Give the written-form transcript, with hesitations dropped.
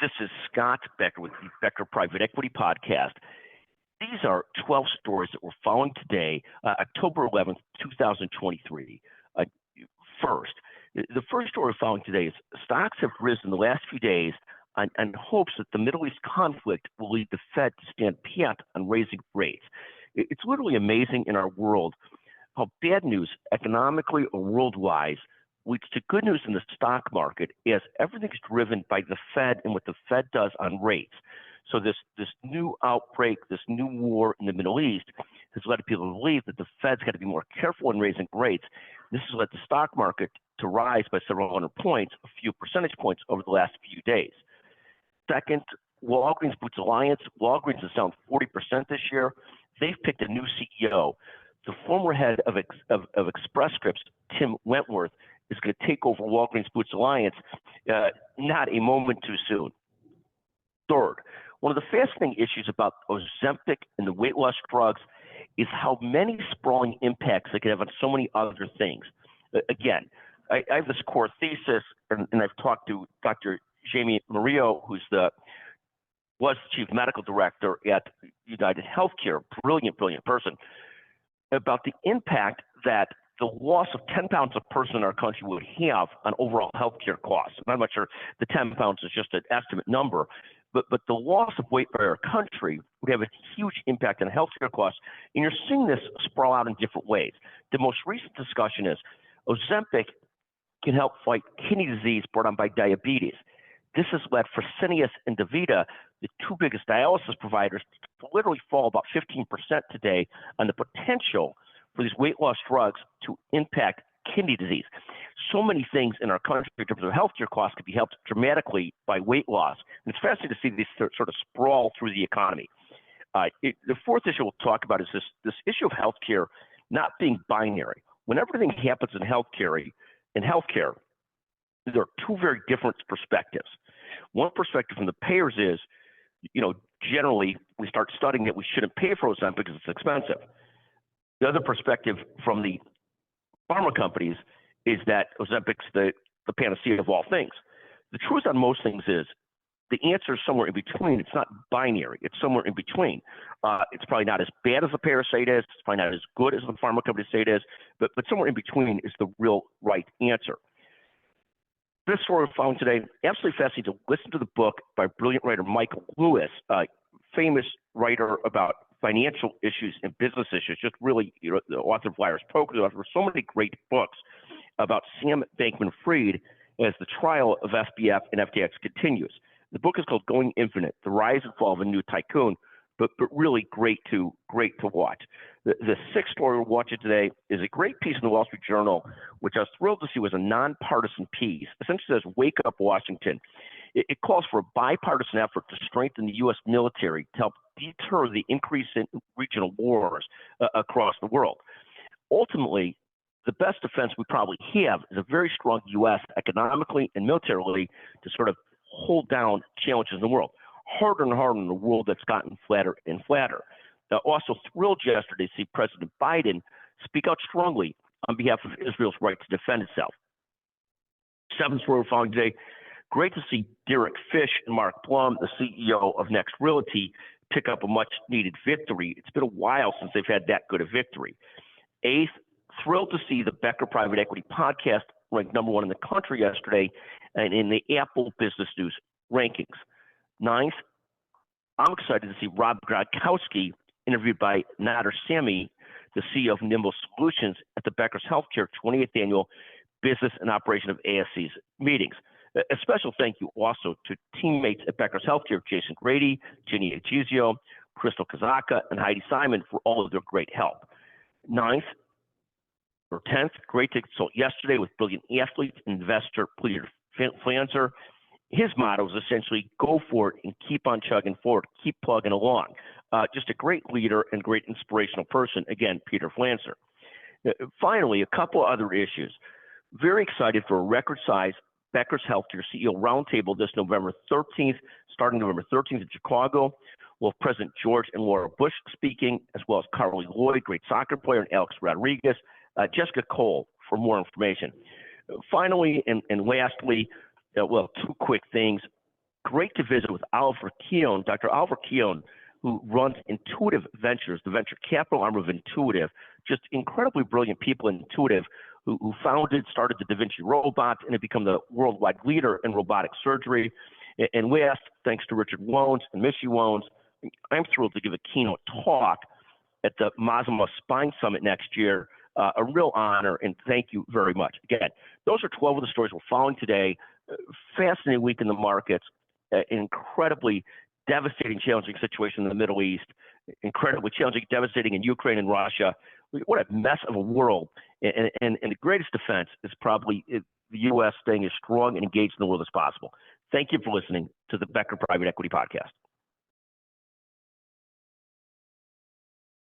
This is Scott Becker with the Becker Private Equity Podcast. These are 12 stories that we're following today, October 11th, 2023. First, the first story we're following today is stocks have risen the last few days on hopes that the Middle East conflict will lead the Fed to stand pat on raising rates. It's literally amazing in our world how bad news, economically or worldwide, leads to good news in the stock market as everything's driven by the Fed and what the Fed does on rates. So this new outbreak, this new war in the Middle East has led people to believe that the Fed's got to be more careful in raising rates. This has led the stock market to rise by several hundred points, a few percentage points over the last few days. Second, Walgreens Boots Alliance. Walgreens is down 40% this year. They've picked a new CEO. The former head of Express Scripts, Tim Wentworth, is going to take over Walgreens Boots Alliance not a moment too soon. Third, one of the fascinating issues about Ozempic and the weight loss drugs is how many sprawling impacts they can have on so many other things. Again, I have this core thesis, and I've talked to Dr. Jamie Murillo, who was the chief medical director at United Healthcare, brilliant person, about the impact that the loss of 10 pounds a person in our country would have on overall healthcare costs. I'm not sure the 10 pounds is just an estimate number, but the loss of weight by our country would have a huge impact on healthcare costs, and you're seeing this sprawl out in different ways. The most recent discussion is Ozempic can help fight kidney disease brought on by diabetes. This has led Fresenius and DaVita, the two biggest dialysis providers, to literally fall about 15% today on the potential for these weight loss drugs to impact kidney disease. So many things in our country in terms of healthcare costs could be helped dramatically by weight loss. And it's fascinating to see these sort of sprawl through the economy. The fourth issue we'll talk about is this issue of healthcare not being binary. When everything happens in healthcare, there are two very different perspectives. One perspective from the payers is, generally we start studying that we shouldn't pay for Ozempic because it's expensive. The other perspective from the pharma companies is that Ozempic's the panacea of all things. The truth on most things is the answer is somewhere in between. It's not binary. It's somewhere in between. It's probably not as bad as the payers say it is. It's probably not as good as the pharma companies say it is. But somewhere in between is the real right answer. This story we found today, absolutely fascinating to listen to the book by brilliant writer Michael Lewis, a famous writer about financial issues and business issues, just really, the author of Liar's Poker, the author of so many great books about Sam Bankman-Fried as the trial of SBF and FTX continues. The book is called Going Infinite, The Rise and Fall of a New Tycoon, but really great to watch. The sixth story we're watching today is a great piece in the Wall Street Journal, which I was thrilled to see was a nonpartisan piece. Essentially says, "Wake up, Washington." It calls for a bipartisan effort to strengthen the U.S. military to help deter the increase in regional wars across the world. Ultimately, the best defense we probably have is a very strong U.S. economically and militarily to sort of hold down challenges in the world. Harder and harder in a world that's gotten flatter and flatter. Also thrilled yesterday to see President Biden speak out strongly on behalf of Israel's right to defend itself. Seventh story we're following today. Great to see Derek Fish and Mark Blum, the CEO of Next Realty, pick up a much-needed victory. It's been a while since they've had that good a victory. Eighth, thrilled to see the Becker Private Equity Podcast ranked number one in the country yesterday and in the Apple Business News rankings. Ninth, I'm excited to see Rob Gronkowski interviewed by Nader Sami, the CEO of Nimble Solutions, at the Becker's Healthcare 28th Annual Business and Operation of ASC's meetings. A special thank you also to teammates at Becker's Healthcare, Jason Grady, Ginny Agizio, Crystal Kazaka, and Heidi Simon for all of their great help. Ninth, or 10th, great to consult yesterday with brilliant athlete and investor Peter Flanzer. His motto is essentially go for it and keep on chugging forward, keep plugging along. Just a great leader and great inspirational person. Again, Peter Flanzer. Finally, a couple other issues. Very excited for a record-size Becker's Healthcare CEO Roundtable this November 13th, starting November 13th in Chicago. We'll have President George and Laura Bush speaking, as well as Carly Lloyd, great soccer player, and Alex Rodriguez, Jessica Cole for more information. Finally, and lastly, well, two quick things. great to visit with Oliver Keown, Dr. Oliver Keown, who runs Intuitive Ventures, the venture capital arm of Intuitive. Just incredibly brilliant people in Intuitive who started the Da Vinci robot, and have become the worldwide leader in robotic surgery. And we asked, thanks to Richard Wones and Missy Wones, I'm thrilled to give a keynote talk at the Mazama Spine Summit next year. A real honor, and thank you very much. Again, those are 12 of the stories we're following today. Fascinating week in the markets, incredibly devastating, challenging situation in the Middle East, incredibly challenging, devastating in Ukraine and Russia. What a mess of a world. And the greatest defense is probably the U.S. staying as strong and engaged in the world as possible. Thank you for listening to the Becker Private Equity Podcast.